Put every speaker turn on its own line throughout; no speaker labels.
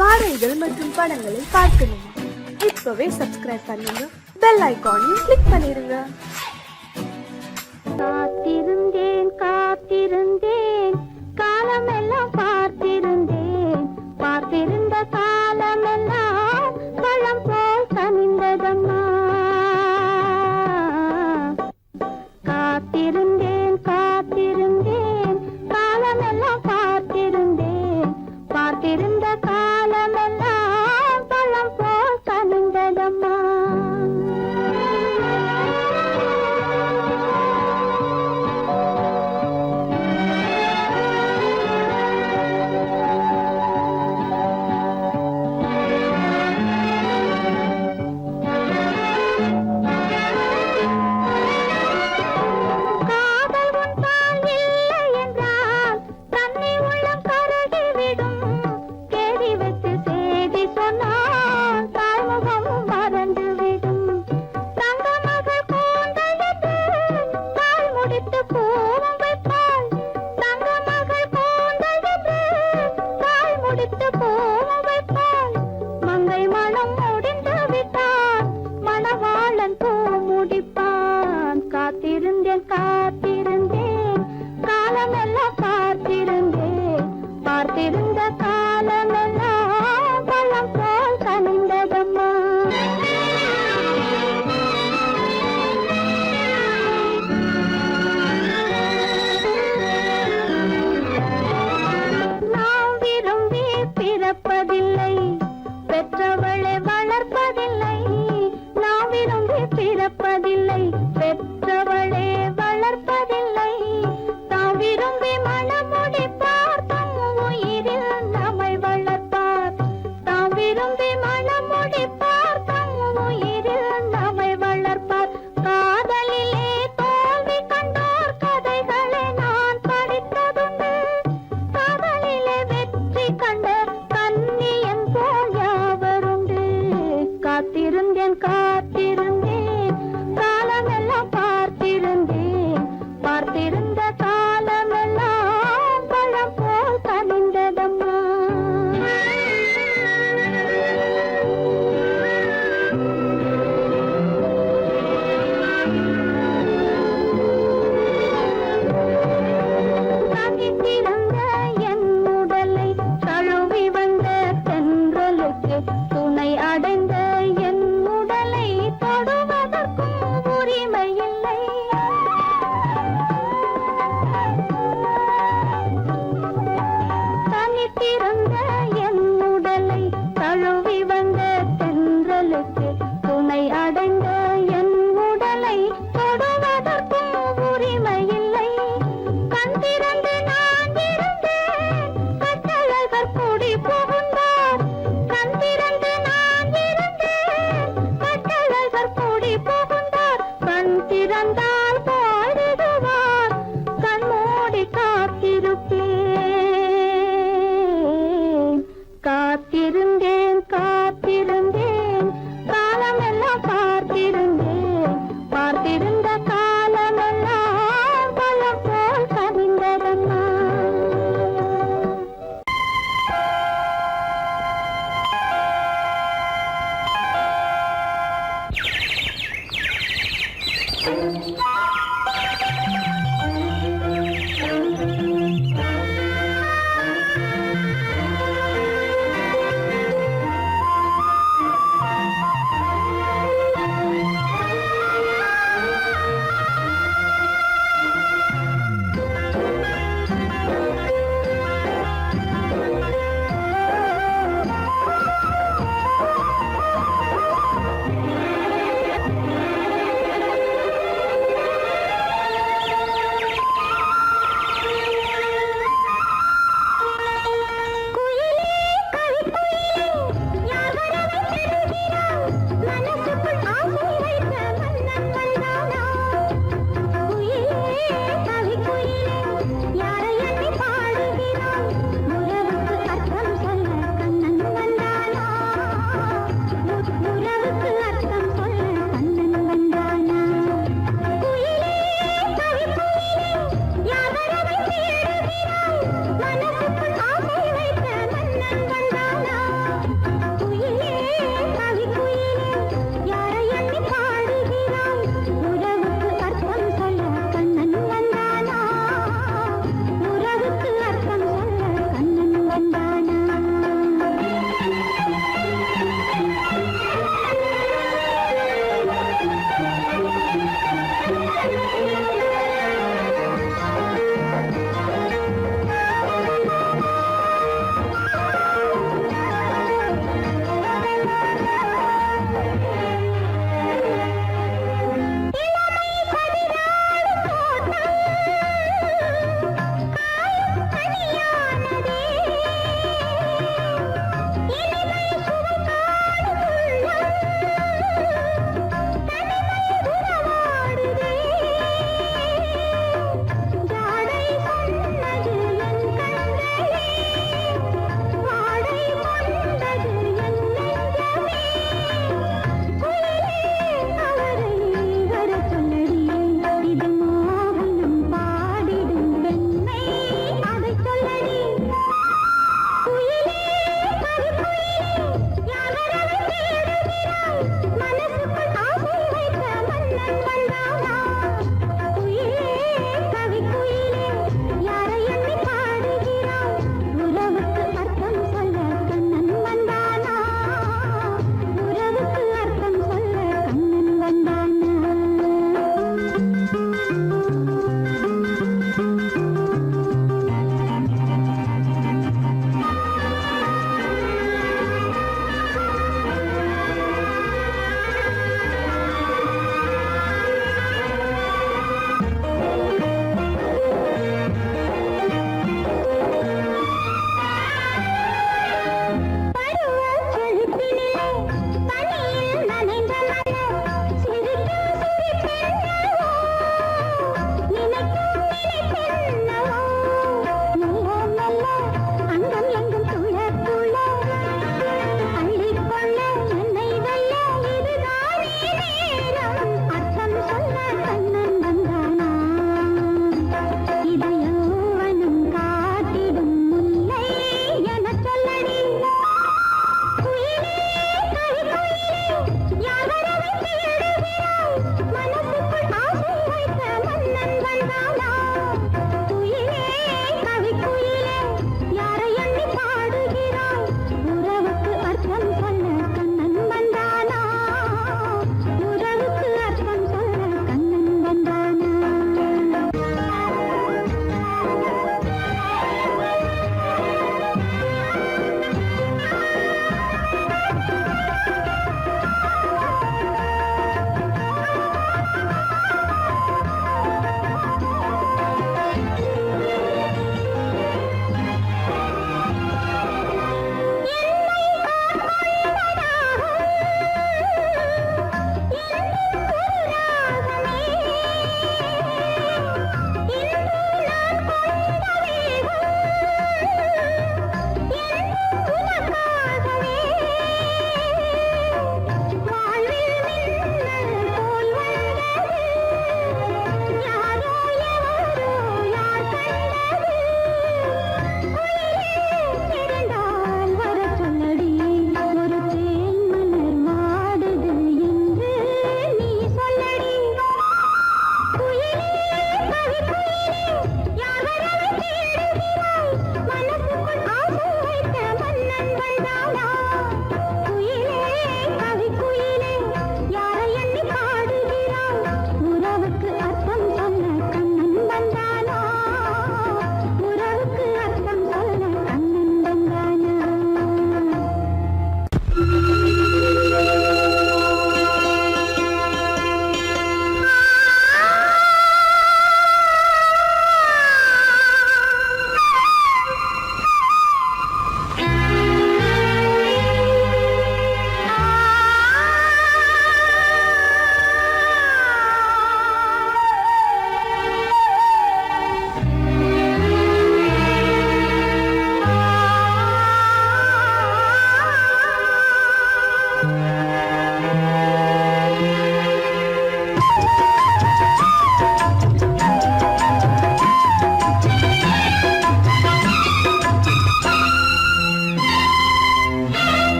பாடல்கள் மற்றும் படங்களை பார்க்கணுமா? இப்பவே சப்ஸ்கிரைப் பண்ணுங்க, பெல் ஐகானையும் கிளிக் பண்ணிருங்க.
காத்திருந்தேன் காத்திருந்தேன் காலமெல்லாம் பார்த்திருந்தேன், பார்த்திருந்த காலமெல்லாம் பழம் போல் கனிந்ததம்மா. காத்திருந்தேன் காத்திருந்தேன் காலமெல்லாம் பார்த்திருந்தேன், பார்த்திருந்த காலமெல்லாம் பழம் போல் கனிந்ததம்மா. காத்திருந்தேன் காத்திருந்தேன் காலமெல்லாம் பார்த்திருந்தேன், பார்த்திருந்த காலமெல்லாம் பழம் போல் கனிந்ததம்மா. நாம் விரும்பி பிறப்பதில்லை, பெற்றவளை வளர்ப்பதில்லை. நாம் விரும்பி பிறப்பதில்லை, பெற்றவளே வளர்ப்பதில்லை. தாம் விரும்பி மனமுடிப்பார், தம் உயிரில் நம்மை வளர்ப்பார். தாம் விரும்பி மனமுடிப்பார், தம் உயிரில் நம்மை வளர்ப்பார். காதலிலே தோல்வி கண்டோர் கதைகளை நான் படித்ததுண்டு, காதலிலே வெற்றி கண்ட கன்னியன் போல் யாவருண்டு. காத்திருந்தேன் காத்திருந்தேன் காலமெல்லாம் பார்த்திருந்தேன், பார்த்திருந்த காலமெல்லாம் பழம் போல் கனிந்ததம்மா.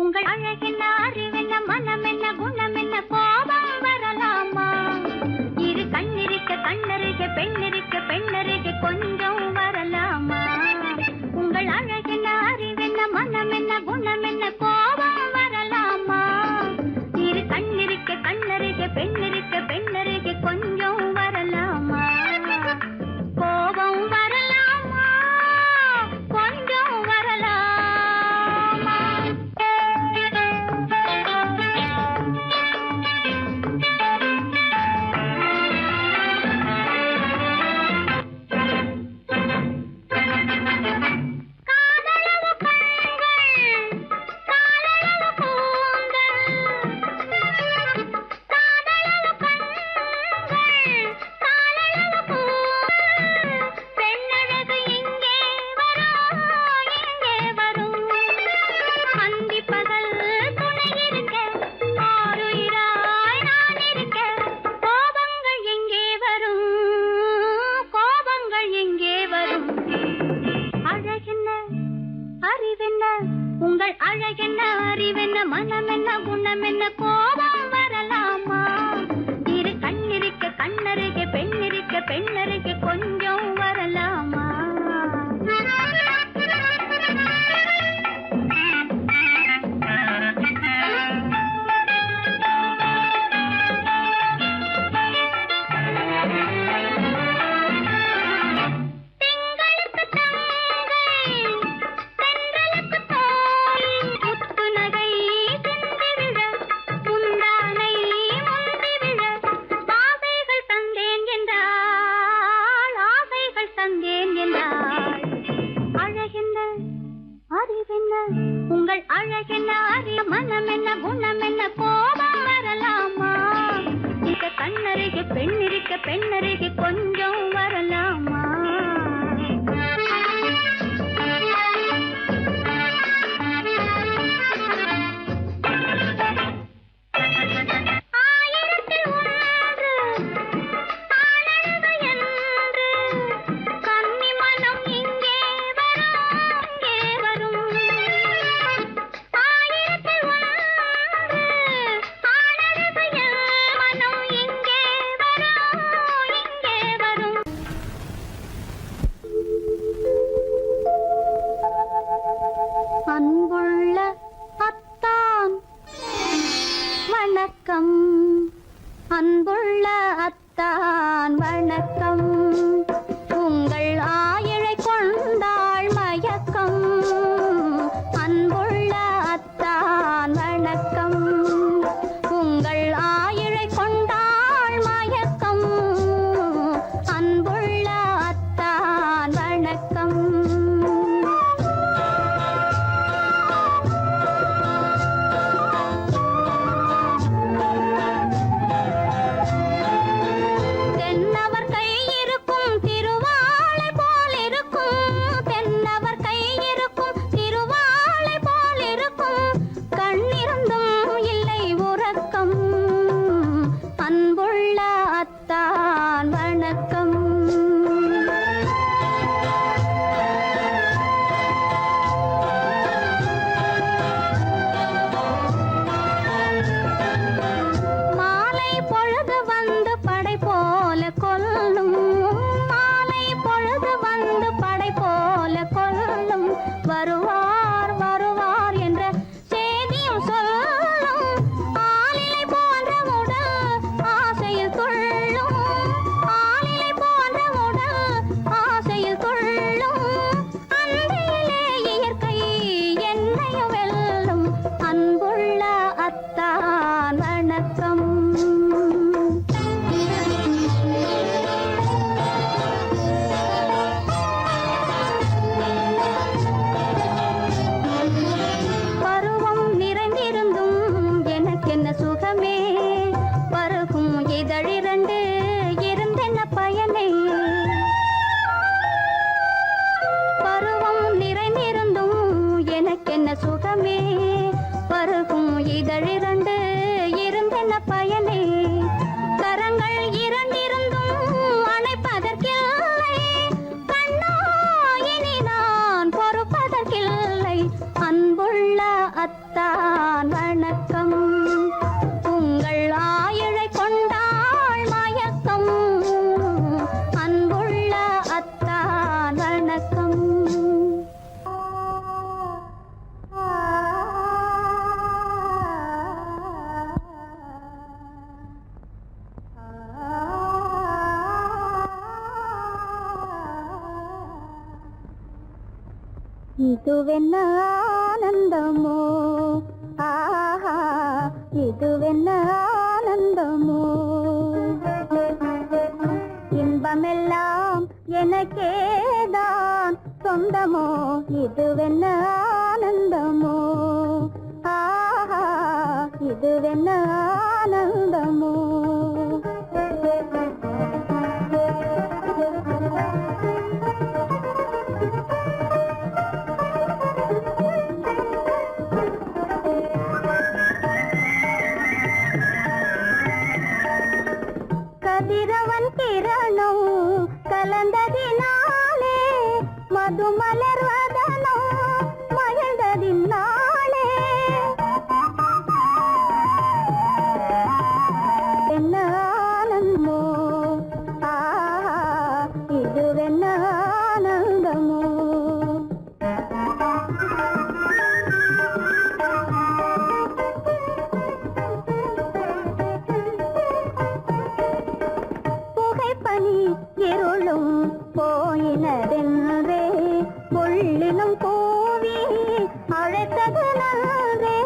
உங்கள் அழகென்ன அறிவென்ன மனம் என்ன குணம் என்ன கோபம் வரலாமா இரு கண்ணிருக்க கண்ணருக பெண்ணிருக்க பெண்ணருக கொஞ்சம் வரலாமா உங்கள் அழகென்ன அறிவென்ன மனம் என்ன குணம் என்ன கோபம் வரலாமா இரு கண்ணிருக்க கண்ணருக பெண்ணிருக்க பெண்ணருக கொஞ்சம் வரலாமா கோபம் வரலாமா கொஞ்சம் வரலாமா காதலவு கண்கள் காதலவு கூந்தல் காதலவு கண்கள் காதலவு கூந்தல் பெண்ணழகு இங்கே வரும் அந்தி பகல் துணை இருக்க ஆருயிராய் நான் இருக்க கோபங்கள் எங்கே வரும் கோபங்கள் எங்கே வரும் அழகென்ன அறிவென்ன உங்கள் அழகென்ன அறிவென்ன மனம் என்ன குணம் என்ன கோபம் வரலாமா இரு கண்ணிருக்க கண்ணருக பெண்ணிருக்க பெண்ணருக கொஞ்சம் வரலாமா திங்களுக்கு தங்கை தென்றலுக்கு தோல் முத்து நகை சிந்தி விழ முந்தானை முந்தி விழ ஆசைகள் தந்தேன் என்றாள் ஆசைகள் தந்தேன் என்றாள் அழகென்ன அறிவென்ன உங்கள் அழகென்ன அறி மனம் என்ன குணம் என்ன கோபம் வரலாமா இந்த கண்ணருகே பெண்ணிருக்க பெண்ணருகே கொஞ்சம் வரலாமா ஆயிரத்தில் ஒன்று ஆனழகு என்று கன்னி மனம் இங்கே வரும் ஆயிரத்தில் ஒன்று ஆனழகு மனம் இங்கே வரும் அன்புள்ள அத்தான் வணக்கம் அன்புள்ள அத்தான் வணக்கம் உங்கள் ஆயிழை கொண்டாள் மயக்கம் அன்புள்ள அத்தான் வணக்கம் உங்கள் ஆயிழை கொண்டாள் மயக்கம் அன்புள்ள அத்தான் வணக்கம் தென்னவர் கை இருக்கும் திருவாளை போல் இருக்கும் தென்னவர் கை இருக்கும் திருவாளை போல் இருக்கும் கண்ணிருந்தும் இல்லை உறக்கம் அன்புள்ள அத்தான் வணக்கம் மாலை பொழுது வந்து படை போல கொல்லும் மாலை பொழுது வந்து படை போல கொல்லும் வருவார் வருவார் என்ற செய்தியும் சொல்லும் ஆளிலை போன்ற உடல் ஆசையில் துள்ளும் ஆளிலை போன்ற உடல் ஆசையில் துள்ளும் அன்றையிலே இயற்கை என்னையும் வெல்லும் அன்புள்ள அத்தான் வணக்கம் பருவம் நிறைந்திருந்தும் எனக்கென்ன சுகமே பருகும் இதழிரண்டு இருந்தென்ன பயனே பருவம் நிறைந்திருந்தும் எனக்கென்ன சுகமே பருகும் இதழிரண்டு இருந்தென்ன பயனே கரங்கள் இரண்டிருந்தும் அணைப்பதற்கில்லை கண்ணா இனி நான் பொறுப்பதற்கில்லை அன்புள்ள அத்தான் அத்தான் வணக்கம். உங்கள் ஆயுளை கொண்டாள் மயக்கம். அன்புள்ள அத்தான் வணக்கம்.
இதுவென்ன ஆனந்தமோ, ஆஹா இதுவென்ன ஆனந்தமோ, இன்பமெல்லாம் எனக்கேதான் சொந்தமோ, இதுவென்ன ஆனந்தமோ, ஆஹா இதுவென்ன ஆனந்தமோ. கதிரவன் கிரணம் கலந்ததினாலே, மது மலர்வதனோ மகிழ்ந்ததினாலே, என்ன ஆனந்தமோ, ஆஹா இதுவென்ன ஆனந்தமோ. புகைப்பனி இருளும் போயினதென்றே, புள்ளினும் கூவி அழைத்தது நன்றே.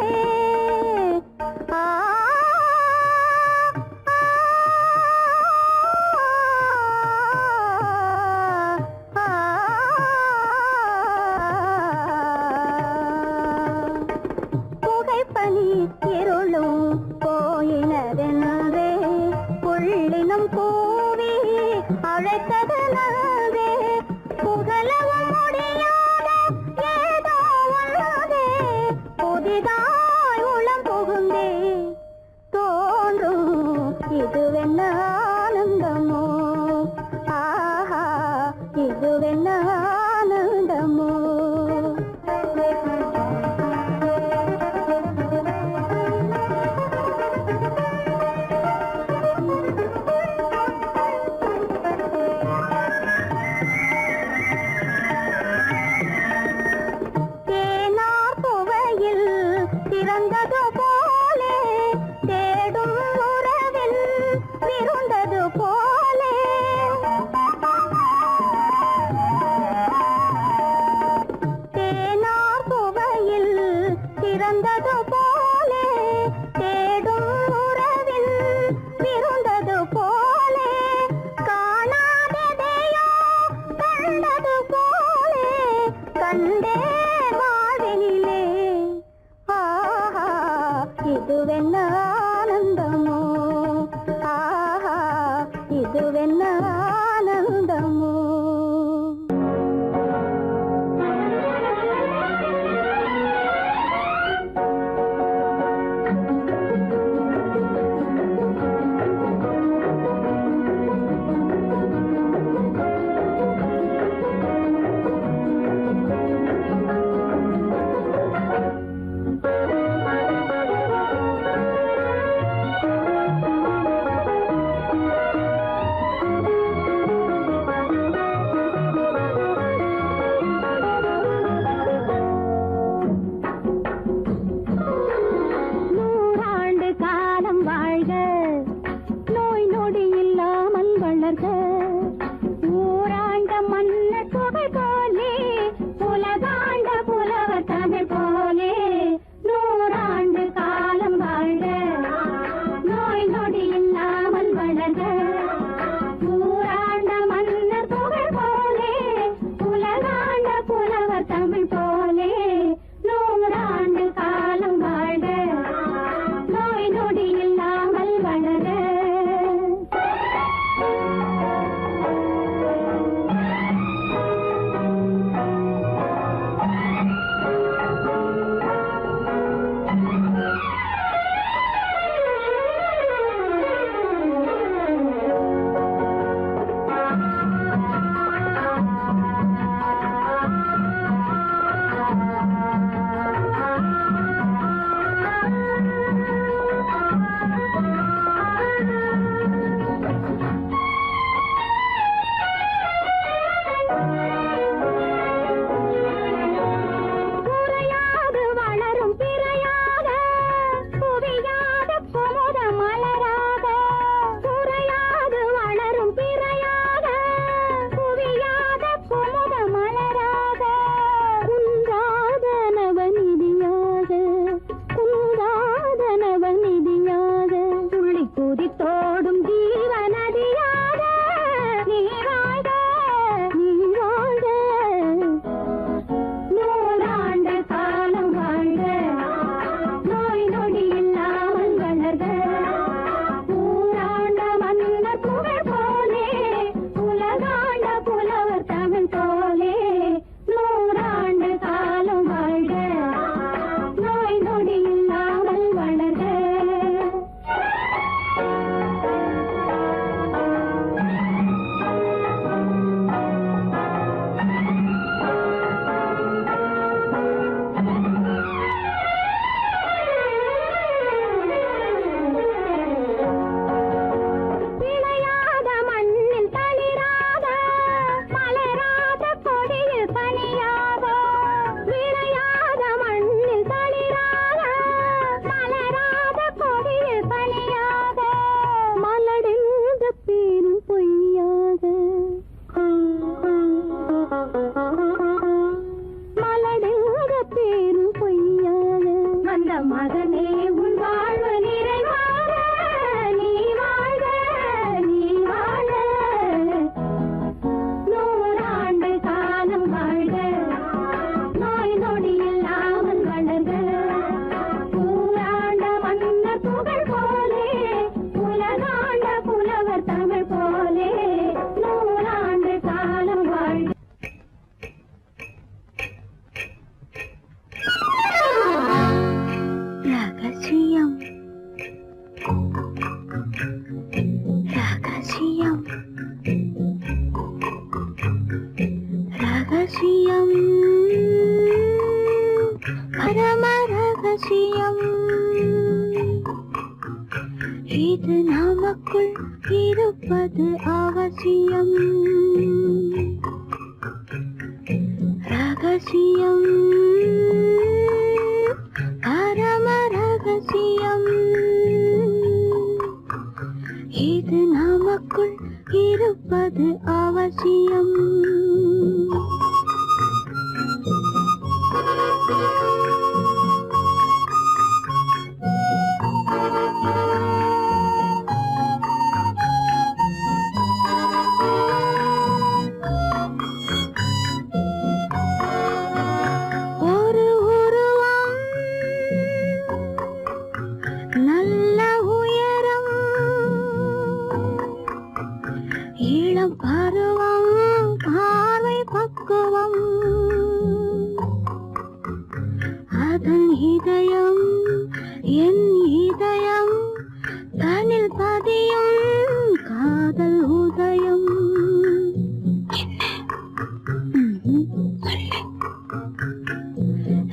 புகைப்பனி இருளும் போயினதென்றே, புள்ளினும் கூவி அழைத்தது நன்றே. புகழவும் முடியாத ஏதோ உள்ளதே, புதிதாய் உளம் புகுந்தே தோன்றும் இதுவென்ன ஆனந்தமோ, ஆஹா இதுவென்ன ஆனந்தமோ. தேனார் புவையில் திறந்தது போலே, தேடும் உறவில் விருந்தது போலே, தேனார் புவையில் திறந்தது போலே, தேடும் உறவில் விருந்தது போலே, காணாததையோ கண்டது போலே, கண்டே வாழ்வினிலே, ஆஹா இதுவென்ன ஆனந்தமோ, ஆஹா இதுவென்ன ஆனந்தமோ. மகனே உன் வாழ்வு நிறைவாக நீ வாழ்க நீ வாழ 100 ஆண்டு காலம் வாழ்க நோய் நொடி இல்லாமல் வளர்க ஊராண்ட மன்னர் புகழ் போலே உலகாண்ட புலவர் தமிழ் போலே 100 ஆண்டு காலம் வாழ்க. ரகசியம் ரகசியம் ரகசியம் பரம ரகசியம் இது நமக்குள் இருப்பது அவசியம் ரகசியம் பரம ரகசியம் இது நமக்குள் இருப்பது அவசியம் ஒரு உருவம் நல்ல உயரம் இளம் பருவம் பார்வை பக்குவம் அதன் இதயம் என் இதயம் தனில் பதியும் காதல் உதயம்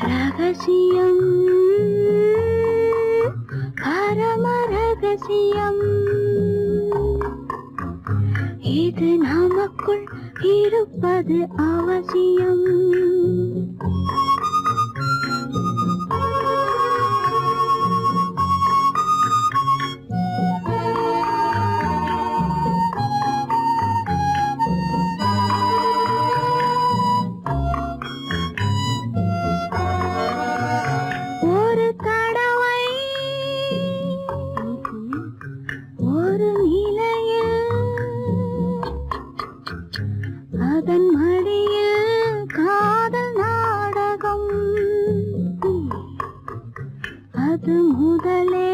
ரகசியம் பரம ரகசியம் இது நமக்குள் இருப்பது அவசியம் ஒரு தடவை ஒரு நிலையில் அதன் மடியில் காதல் நாடகம் அது முதலே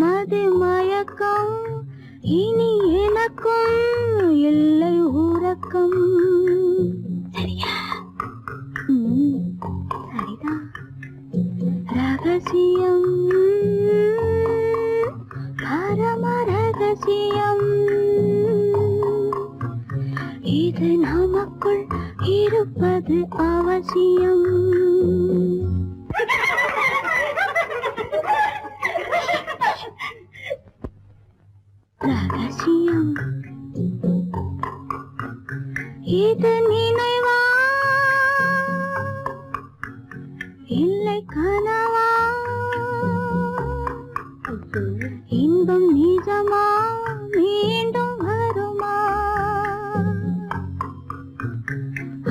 மதிமயக்கம் இனி எனக்கும் இல்லை உறக்கம் சரியா சரிதான் ரகசியம் பரம ரகசியம் இது நமக்குள் இருப்பது அவசியம் ரகசியம் இது நினைவா இல்லை கனவா இன்பம் நிஜமா மீண்டும் வருமா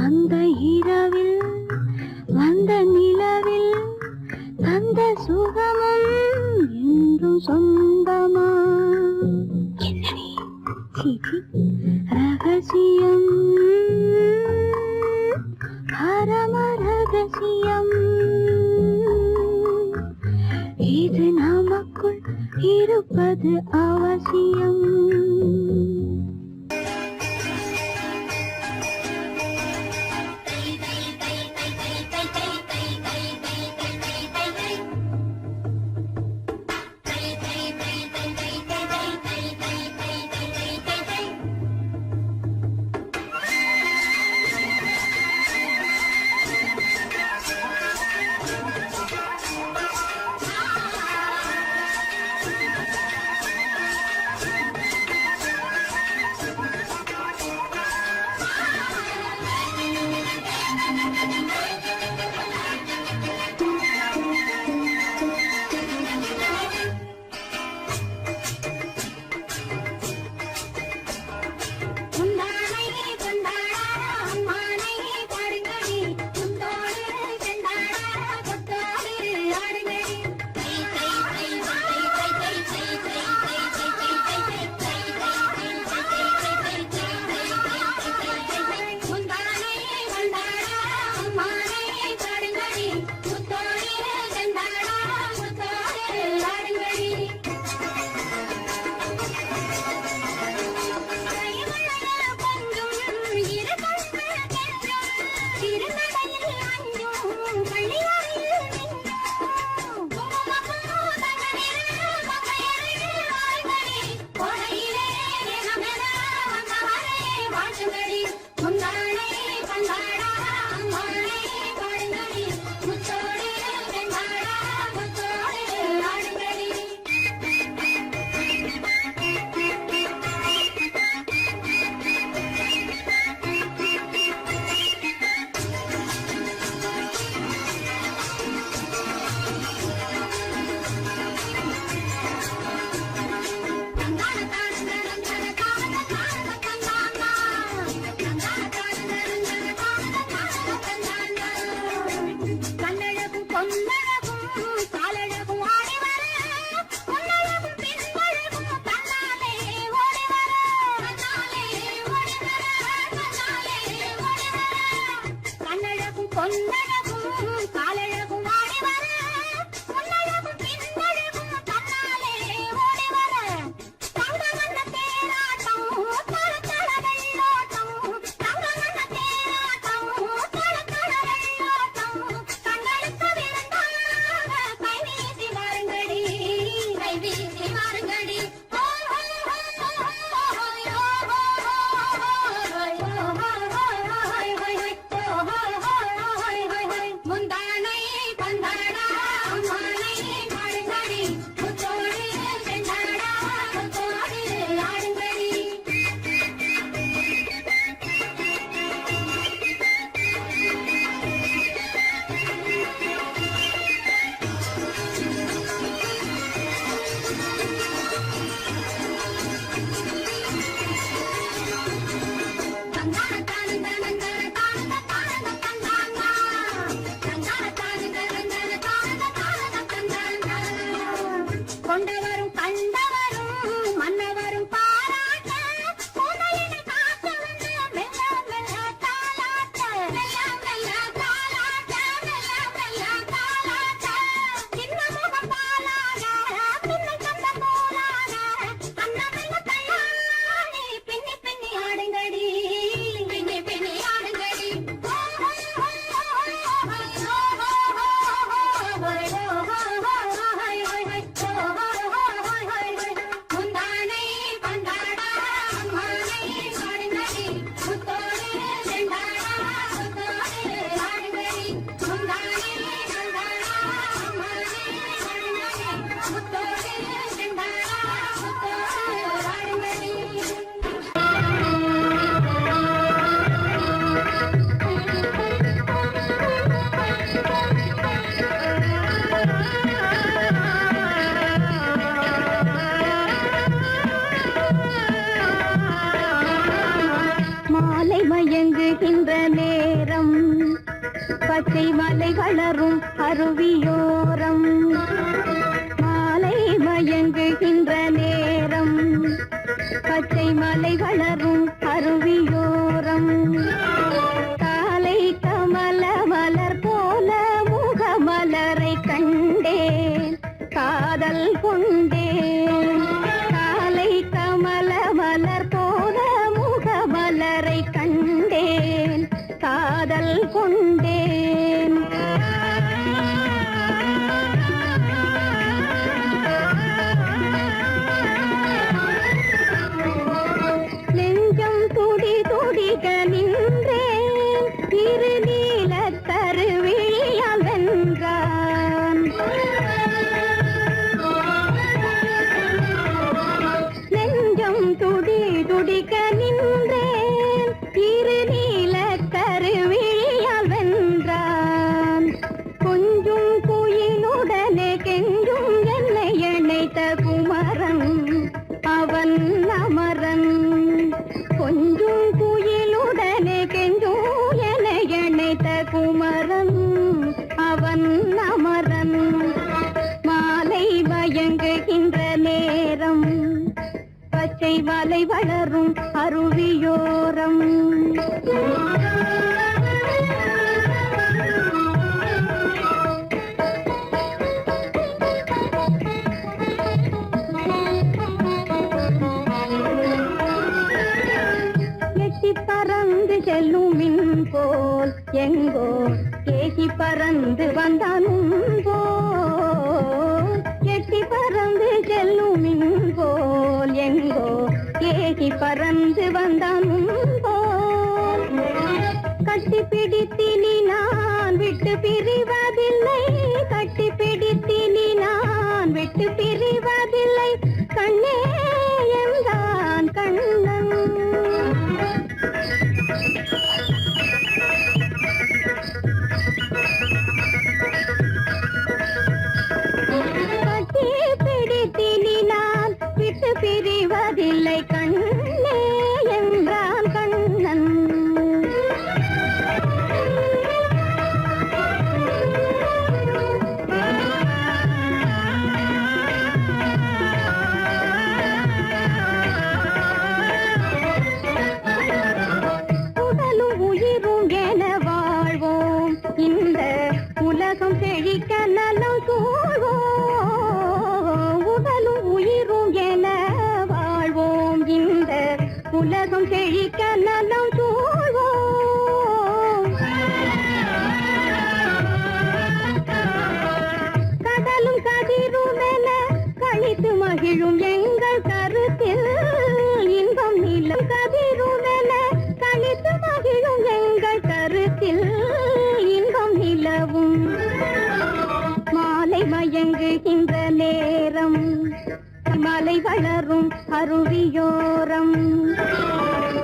அந்த இரவில் வந்த நிலவில் தந்த சுகமும் என்றும் சொந்தமா ரகசியம் பரம ரகசியம் இது நமக்குள் இருப்பது அவசியம் பச்சை மலை வளரும் அருவியோரம் மாலை மயங்குகின்ற நேரம் பச்சை மலை வளரும் அருவியோரம் காலை கமல மலர் போல முகமலரை கண்டேன் காதல் கொண்டேன் காலை கமல மலர் போல முகமலரை கண்டேன் காதல் கொண்டேன் நெஞ்சம் துடி துடிக்க நின்றேன் இரு நீல கருவிழியால் வென்றான் நெஞ்சம் துடி துடிக்க நின்றேன் இரு நீல கருவிழியால் வென்றான் கொஞ்சும் குயிலுடனே கெஞ்சும் என்னை இணைத்த குமரன் அவன் அமரன் கொஞ்சும் குயிலுடனே கெஞ்சும் என்னை இணைத்த குமரன் அவன் அமரன் மாலை மயங்குகின்ற நேரம் பச்சை மலை வளரும் அருவியோரம் எட்டி பறந்து செல்லும் மின் போல் எங்கோ கேசி பறந்து வந்தானும் போல் எட்டி பறந்து செல்லும் மின் போல் எங்கோ கேசி பறந்து வந்தானும் போல் கட்டி பிடித்தினி நான் விட்டு பிரிவதில்லை கட்டி பிடித்தினி நான் விட்டு பிரிவதில்லை கண்ணே என்றான் கண்ணன் கட்டி பிடித்தினி நான் விட்டு பிரிவதில்லை கண்ணே என்றான் கண்ணன் உடலும் உயிரும் என வாழ்வோம் இந்த உலகம் செழிக்க நலம் சூழ்வோம் உடலும் உயிரும் என வாழ்வோம் இந்த உலகம் செழிக்க நலம் சூழ்வோம் கடலும் கதிரும் என கழித்து மகிழும் எங்கள் கருத்தில் இன்பம் நிலம் கதிரும் என கழித்து மகிழும் எங்கள் கருத்தில் இன்பம் நிலவும் மாலை மயங்குகின்ற நேரம் மலை வளரும் அருவியோரம்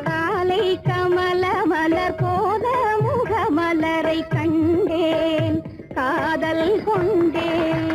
காலை கமல மலர் போல முகமலரை கண்டேன் காதல் கொண்டேன்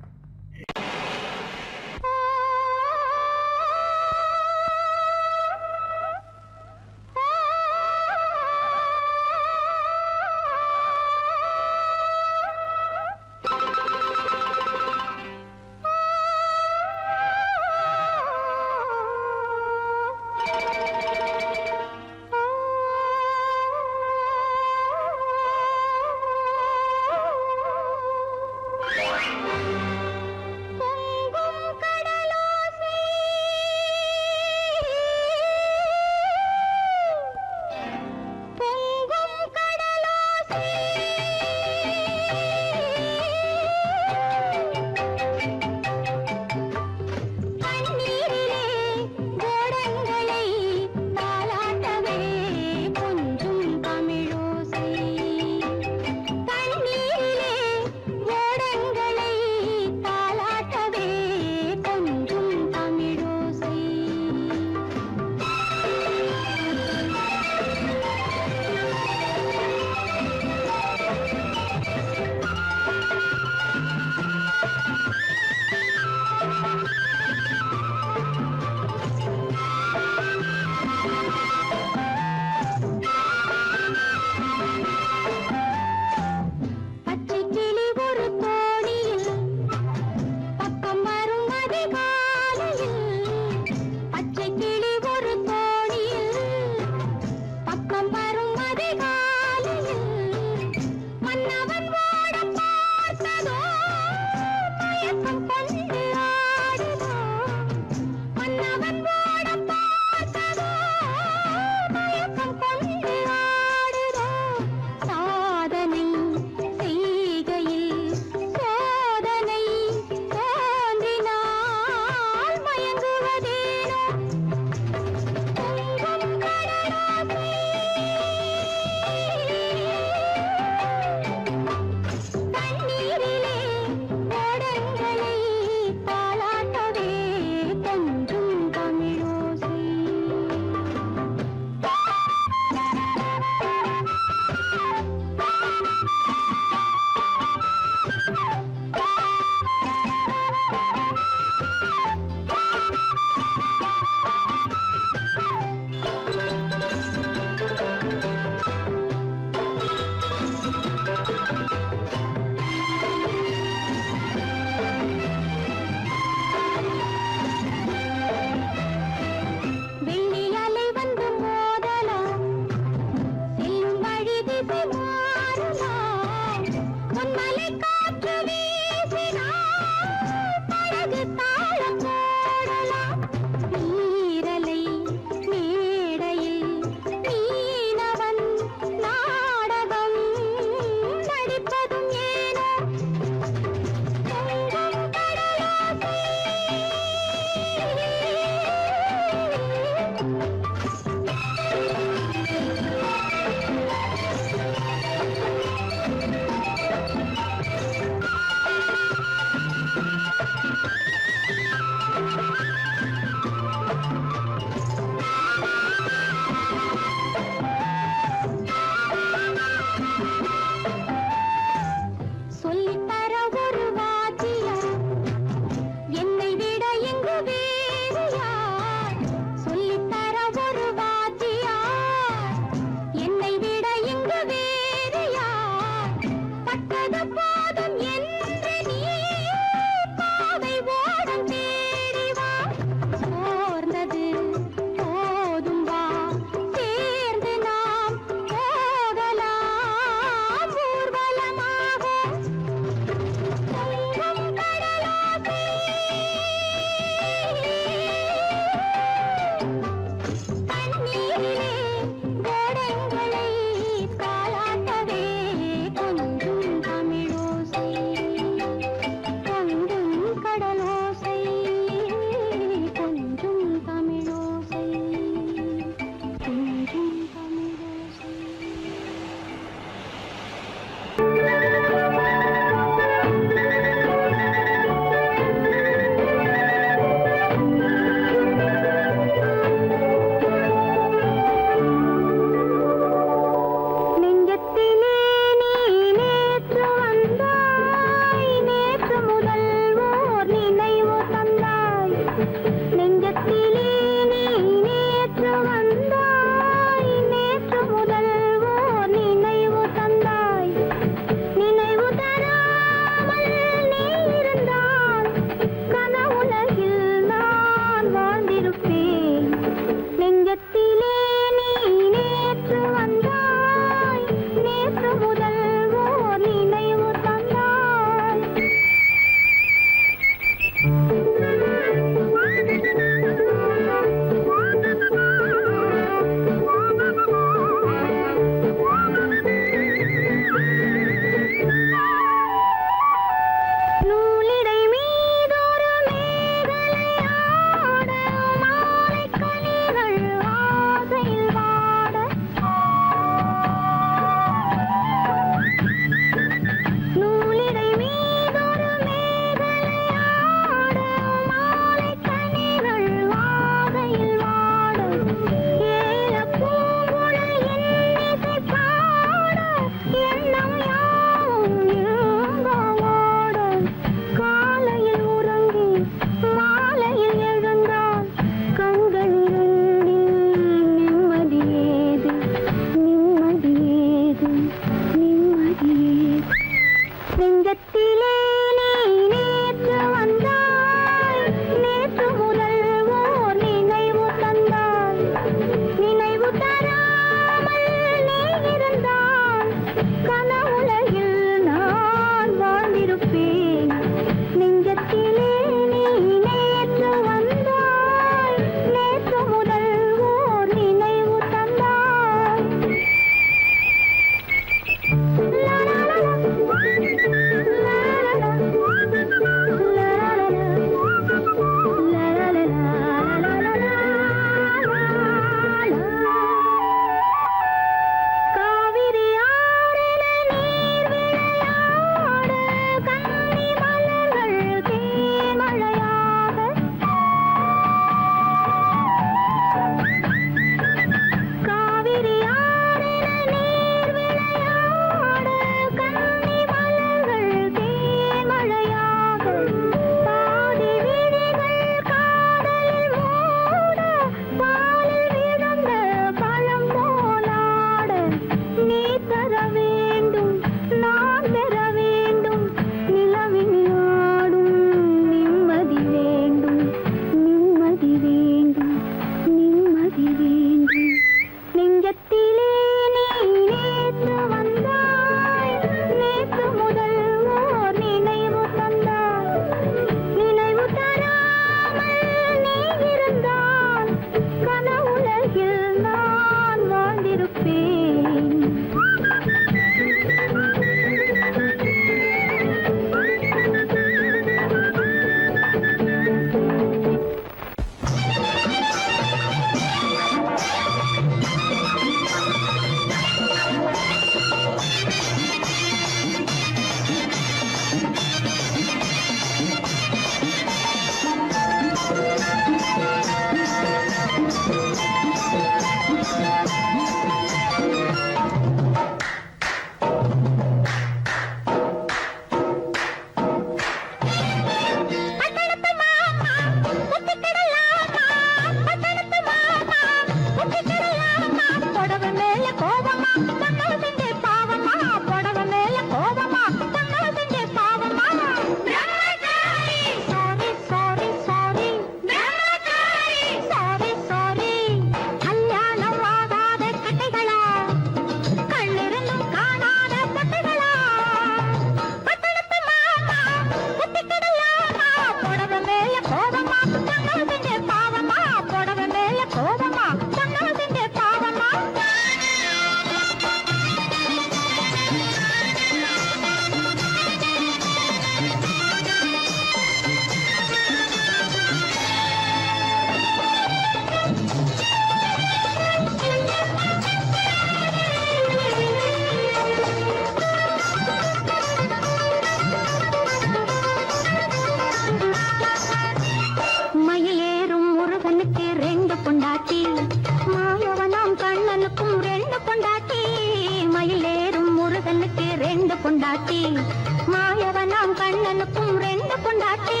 ரெண்டு பொண்டாட்டி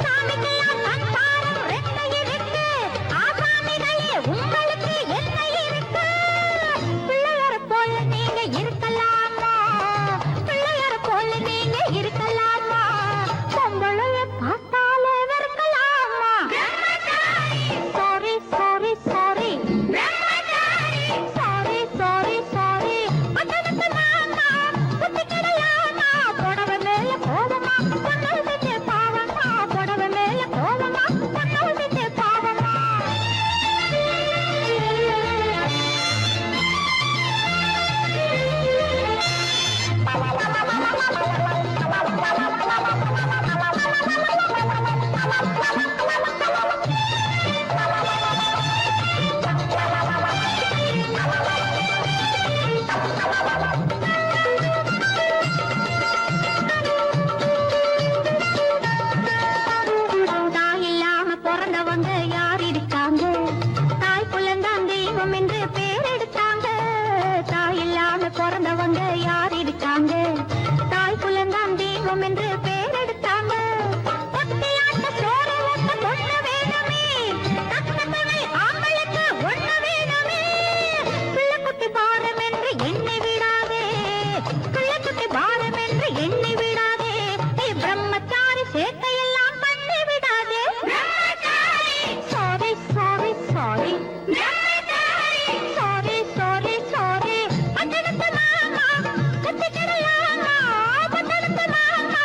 சாமிக்கெல்லாம் கண்பாரம் ரெண்டு இருக்கு ஆசாமிகளே உங்களுக்கு என்ன இருக்கு பிள்ளையர போல நீங்க இருக்கலாமா பிள்ளையர போல நீங்க இருக்கலாமா பொம்பளைய பார்த்தாலே வெறுக்கலாமா sorry sorry sorry sorry sorry sorry பட்டணத்து மாமா புத்தி கிடையாமா புடவை மேல கோவமா பொண்ணு செஞ்ச பாவமா புடவை மேல கோவமா பொண்ணு செஞ்ச பாவமா தாய் இல்லாம பிறந்தவங்க யார் இருக்காங்க தாய் குலந்தான் தெய்வம் என்று பேர் எடுத்தாங்க தாய் இல்லாம பிறந்தவங்க யார் இருக்காங்க தாய் குலந்தான் தெய்வம் என்று பேர் எடுத்தாங்க ஒத்தையாட்ட சோறு ஊட்ட பொண்ணு வேணுமே தக்கத்தவை ஆம்பளுக்கு ஒண்ணு வேணுமே பிள்ளைக்குட்டி பாரம் என்று எண்ணி விடாதே பிள்ளைக்குட்டி பாரம் என்று எண்ணி விடாதே நீ பிரம்மச்சாரி சேட்டையெல்லாம் பண்ணி விடாதே sorry sorry sorry sorry sorry sorry பட்டணத்து மாமா புத்தி கிடையாமா பட்டணத்து மாமா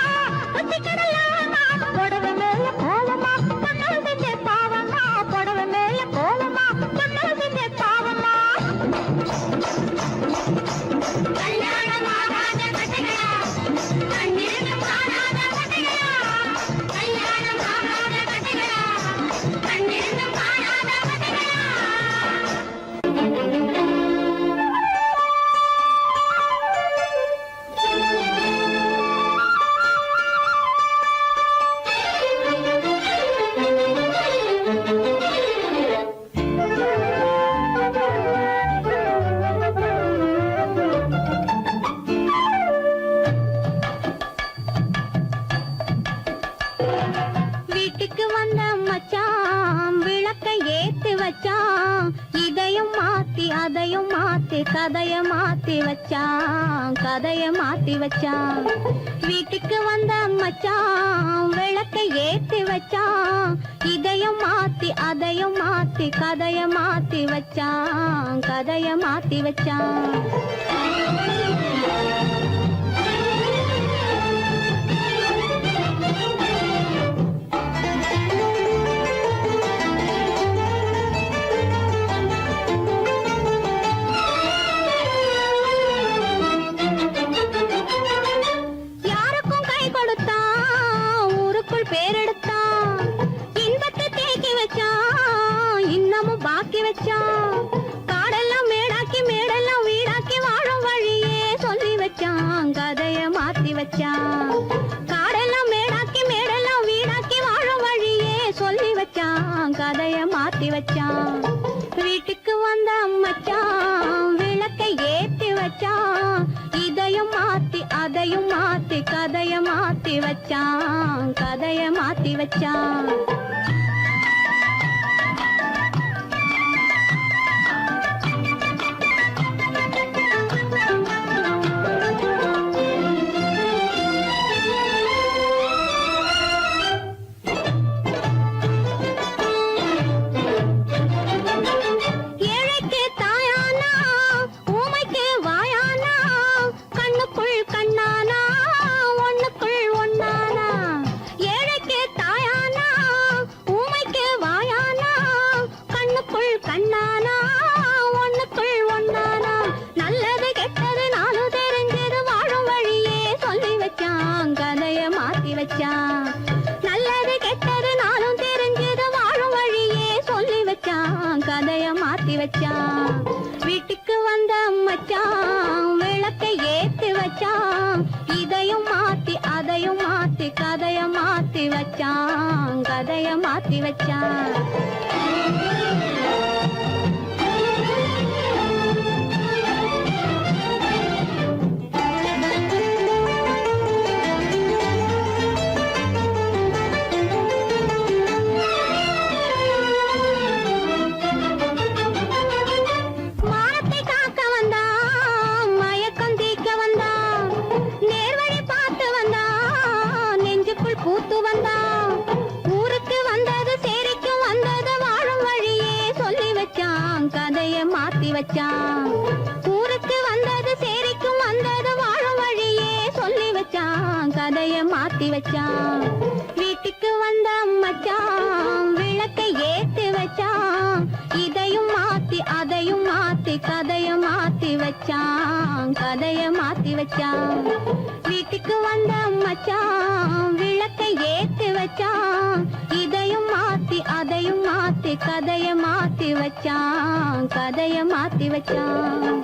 புத்தி கிடையாமா புடவை மேல கோவமா பொண்ணு செஞ்ச பாவமா புடவை மேல கோவமா பொண்ணு செஞ்ச பாவமா கல்யாணம் ஆகாத கட்டைகளா கண்ணிருந்தும் காணாத கட்டைகளா கல்யாணம் ஆகாத கட்டைகளா கண்ணிருந்தும் காணாத கட்டைகளா வீட்டுக்கு வந்த மச்சான் விளக்கை ஏத்தி வச்சான் இதையும் மாத்தி அதையும் மாத்தி கதைய மாத்தி வச்சான் கதைய மாத்தி வச்சான் வீட்டுக்கு வந்த மச்சான் விளக்கை ஏத்தி வச்சான் இதையும் மாத்தி அதையும் மாத்தி கதைய மாத்தி வச்சான் கதைய மாத்தி வச்சான் யாருக்கும் கை கொடுத்தான் ஊருக்குள் பேரெடுத்தான் இன்பத்தை தேக்கி வச்சான் இன்னமும் பாக்கி வச்சான் காடெல்லாம் மேடாக்கி மேடெல்லாம் வீடாக்கி வாழும் வழியே சொல்லி வச்சான் கதைய மாத்தி வச்சான் காடெல்லாம் மேடாக்கி மேடெல்லாம் வீடாக்கி வாழும் வழியே சொல்லி வச்சான் கதைய மாத்தி வச்சான் வீட்டுக்கு வந்த மச்சான் விளக்கை ஏத்தி வச்சான் இதையும் மாத்தி அதையும் மாத்தி கதைய மாத்தி வச்சான் கதைய மாத்தி வச்சான் ஏழைக்கு தாயானா ஊமைக்கு வாயானா கண்ணுக்குள் கண்ணானா ஒண்ணுக்குள் ஒண்ணானா ஏழைக்கு தாயானா ஊமைக்கு வாயானா கண்ணுக்குள் கண்ணானா ஒண்ணுக்குள் ஒண்ணானா நல்லது கெட்டது நாலு தெரிஞ்சது வாழும் வழியே சொல்லி வச்சான் கதைய மாத்தி வச்சான் நல்லது கெட்டது நாளும் தெரிஞ்சது வாழும் வழியே சொல்லி வச்சான் கதைய மாத்தி வச்சான் வீட்டுக்கு வந்த மச்சான் விளக்கை ஏத்தி வச்சான் இதையும் மாத்தி அதையும் மாத்தி கதைய மாத்தி வச்சான் கதைய மாத்தி வச்சான் வந்தான் ஊருக்கு வந்தது சேரிக்கும் வந்தது வாழும் வழியே சொல்லி வச்சான் கதைய மாத்தி வச்சான் ஊருக்கு வந்தது சேரிக்கும் வந்தது வாழும் வழியே சொல்லி வச்சான் கதைய மாத்தி வச்சான் வீட்டுக்கு வந்த மச்சான் விளக்கை ஏத்தி வச்சான் இதையும் மாத்தி அதையும் மாத்தி கதைய மாத்தி வச்சான் கதைய மாத்தி வச்சான் வீட்டுக்கு வந்த மச்சான் விளக்கை ஏத்தி வச்சான் இதையும் மாத்தி அதையும் மாத்தி கதைய மாத்தி வச்சான் கதைய மாத்தி வச்சான்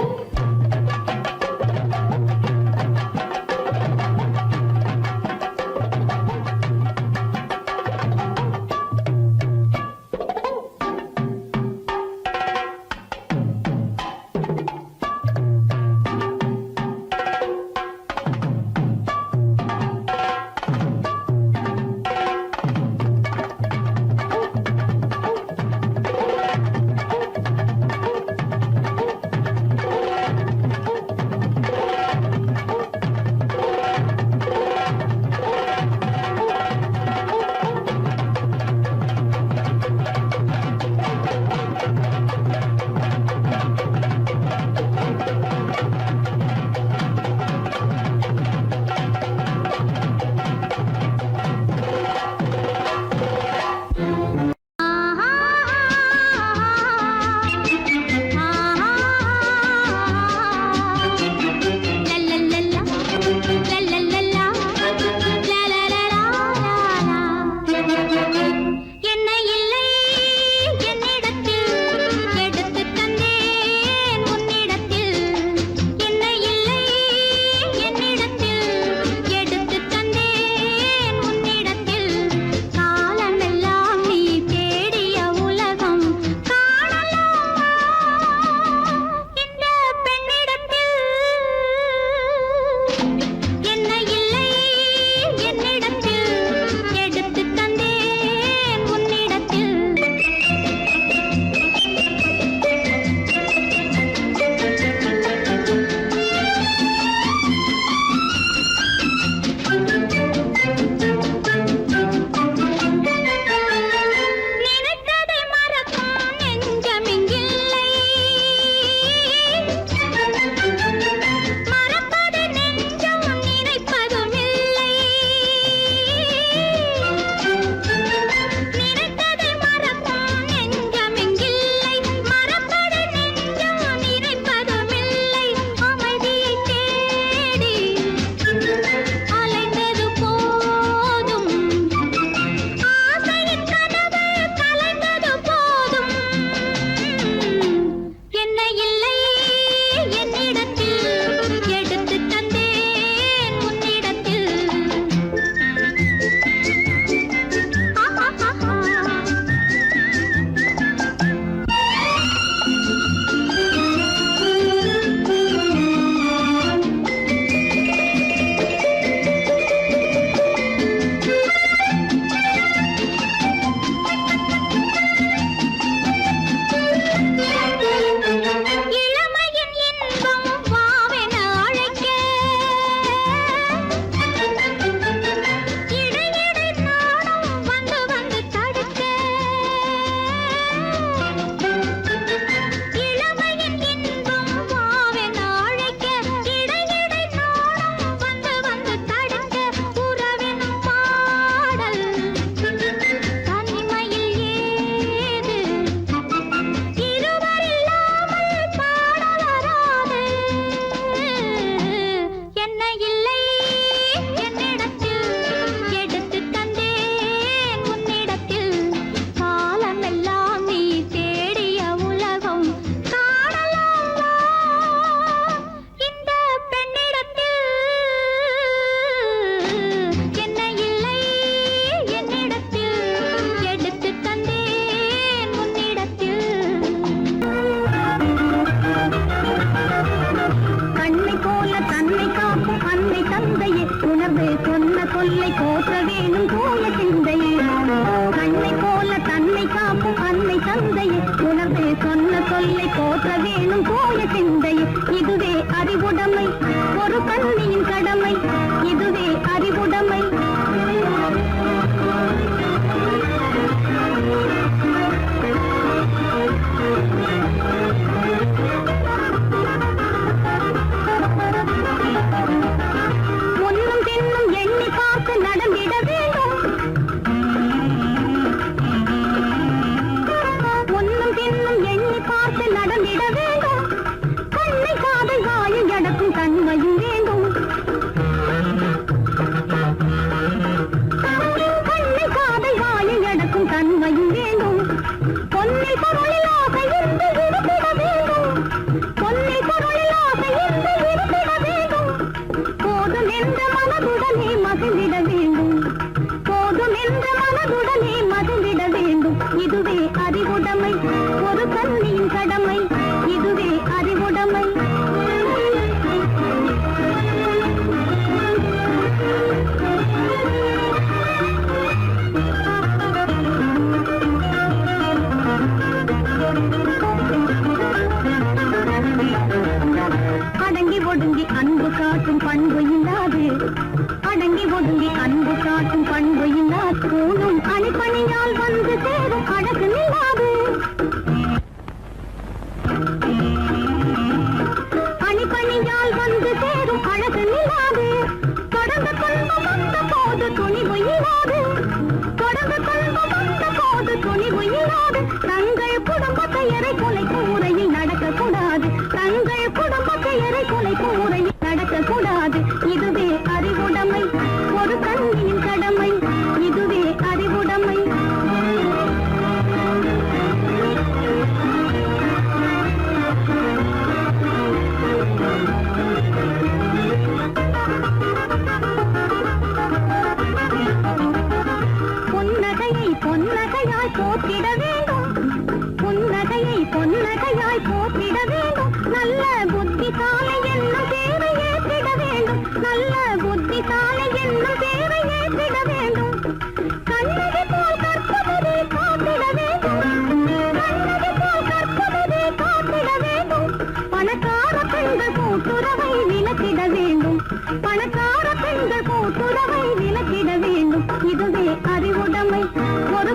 சொல்லை போற்ற வேணும் தூய சிந்தையே. கண்ணை போல தன்னை காக்கும் அன்னை தந்தையே, உணர்வு சொன்ன சொல்லை போற்ற வேணும் தூய சிந்தையே. இதுவே அறிவுடைமை, ஒரு கண்ணியின் கடமை, இதுவே அறிவுடைமை. என்ற மனதுடனே மகிழ்ந்திட வேண்டும். இதுவே அறிவுடைமை, ஒரு கன்னியின் கடமை. இதுவே அறிவுடைமை. அடங்கி ஒடுங்கி அன்பு காட்டும் பண்பு இல்லாது, அடங்கி ஒடுங்கி அன்பு காட்டும் பண்பு இல்லாது, கூணும் அணிப்பணியால் வந்து சேரும் அழகு நில்லாது. அணிப்பணியால் வந்து சேரும் அழகு நில்லாது. தொடர்ந்து துன்பம் வந்த போது துணிவு இல்லாது, தொடர்ந்து துன்பம் வந்த போது துணிவு இல்லாது. தங்கள் குடும்ப பெயரை குலைக்கும் முறையில் நடக்கக்கூடாது, தங்கள் குடும்ப பெயரை குலைக்கும் முறையில் நடக்கக்கூடாது. இதுவே அறிவுடைமை, ஒரு கண்ணியின் கடமை. இதுவே அறிவுடைமை. புன்னகையை பொன்னகையாய் போற்றிட வேண்டும், புன்னகையை பொன்னகையாய் போற்றிட வேண்டும். நல்ல புத்திசாலை என்னும் பேரை ஏற்றிட வேண்டும், நல்ல புத்திசாலை என்னும் பேரை ஏற்றிட வேண்டும். கண்ணகி போல் கற்பவரே காத்திட வேண்டும், கண்ணகி போல் கற்பவரே காத்திட வேண்டும். பணக்கார பெண்கள் கூட்டுறவை விலக்கிட வேண்டும், பணக்கார பெண்கள் கூட்டுறவை விலக்கிட வேண்டும். இதுவே அறிவுடைமை, ஒரு